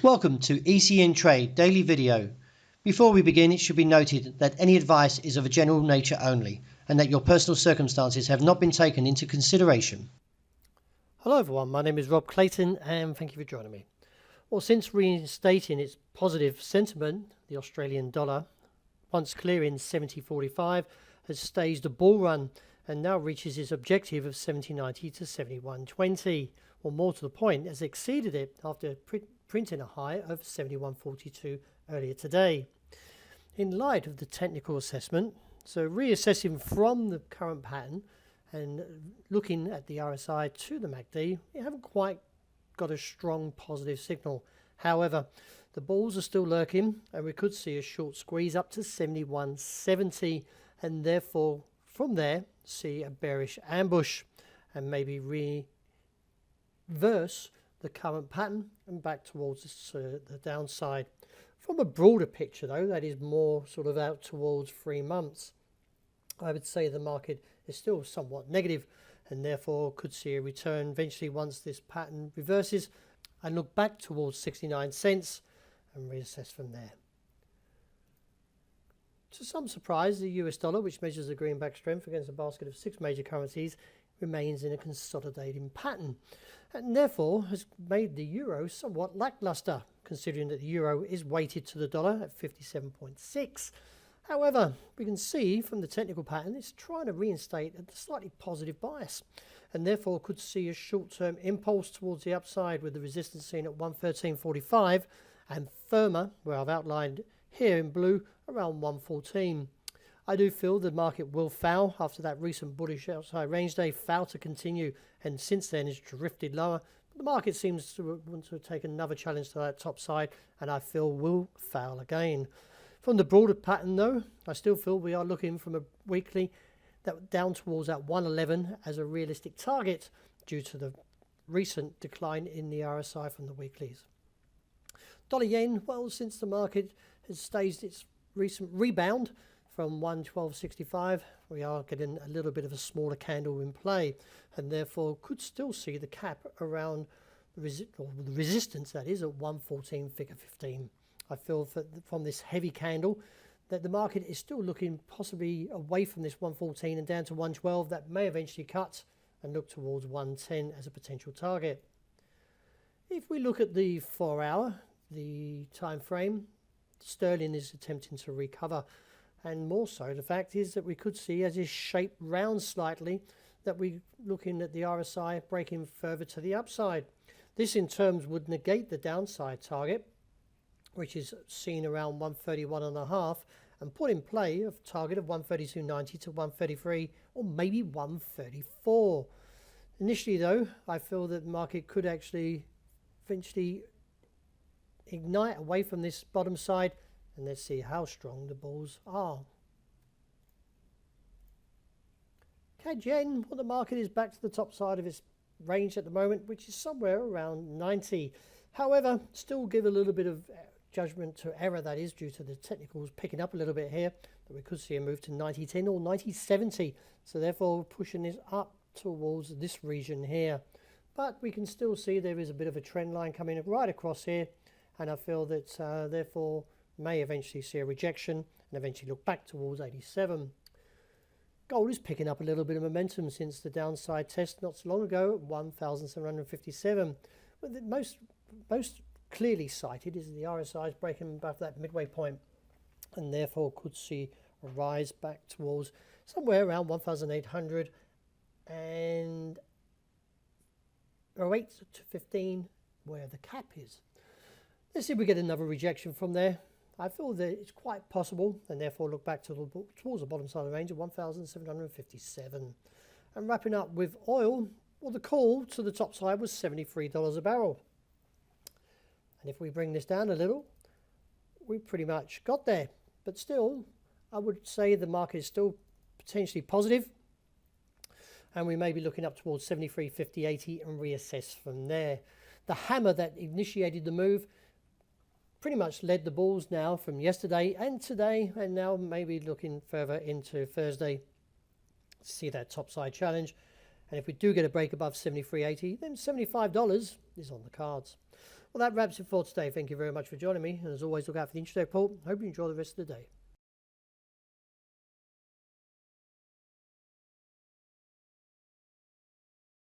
Welcome to ECNTRADE Daily Video. Before we begin, it should be noted that any advice is of a general nature only and that your personal circumstances have not been taken into consideration. Hello everyone, my name is Rob Clayton and thank you for joining me. Well, since reinstating its positive sentiment, the Australian dollar, once clearing 70.45, has staged a bull run and now reaches its objective of 70.90 to 71.20, or more to the point, has exceeded it after printing a high of 71.42 earlier today. In light of the technical assessment, so reassessing from the current pattern and looking at the RSI to the MACD, we haven't quite got a strong positive signal. However, the bulls are still lurking and we could see a short squeeze up to 71.70 and therefore from there see a bearish ambush and maybe reverse the current pattern and back towards the downside. From a broader picture though, that is more sort of out towards 3 months, I would say the market is still somewhat negative and therefore could see a return eventually once this pattern reverses and look back towards 69 cents and reassess from there. To some surprise, the US dollar, which measures the greenback strength against a basket of 6 major currencies, remains in a consolidating pattern and therefore has made the euro somewhat lackluster, considering that the euro is weighted to the dollar at 57.6. However, we can see from the technical pattern it's trying to reinstate a slightly positive bias and therefore could see a short-term impulse towards the upside with the resistance seen at 113.45 and firmer, where I've outlined here in blue, around 114. I do feel the market will foul after that recent bullish outside range day, foul to continue, and since then has drifted lower. But the market seems to want to take another challenge to that top side and I feel will foul again. From the broader pattern though, I still feel we are looking from a weekly that down towards that 111 as a realistic target due to the recent decline in the RSI from the weeklies. Dollar yen, well, since the market has staged its recent rebound from 112.65, we are getting a little bit of a smaller candle in play and therefore could still see the cap around the resistance, that is, at 114 figure 15. I feel that from this heavy candle that the market is still looking possibly away from this 114 and down to 112. That may eventually cut and look towards 110 as a potential target. If we look at the 4 hour, the time frame, sterling is attempting to recover, and more so the fact is that we could see as is shaped round slightly that we're looking at the RSI breaking further to the upside. This in terms would negate the downside target, which is seen around 131.5, and put in play a target of 132.90 to 133 or maybe 134. Initially though, I feel that the market could actually eventually ignite away from this bottom side, and let's see how strong the bulls are. CAD yen, well, the market is back to the top side of its range at the moment, which is somewhere around 90. However, still give a little bit of judgment to error, that is due to the technicals picking up a little bit here, that we could see a move to 90.10 or 90.70, so therefore pushing this up towards this region here. But we can still see there is a bit of a trend line coming right across here, and I feel that therefore may eventually see a rejection and eventually look back towards 87. Gold is picking up a little bit of momentum since the downside test not so long ago at 1,757. But the most clearly cited is the RSI is breaking above that midway point and therefore could see a rise back towards somewhere around 1,800 and 08 to 15 where the cap is. Let's see if we get another rejection from there. I feel that it's quite possible and therefore look back towards the bottom side of the range of 1,757. And wrapping up with oil, well, the call to the top side was $73 a barrel. And if we bring this down a little, we pretty much got there. But still, I would say the market is still potentially positive. And we may be looking up towards 73.50, 80 and reassess from there. The hammer that initiated the move pretty much led the bulls now from yesterday and today, and now maybe looking further into Thursday to see that topside challenge. And if we do get a break above 73.80, then $75 is on the cards. Well, that wraps it for today. Thank you very much for joining me. And as always, look out for the intraday report. Hope you enjoy the rest of the day.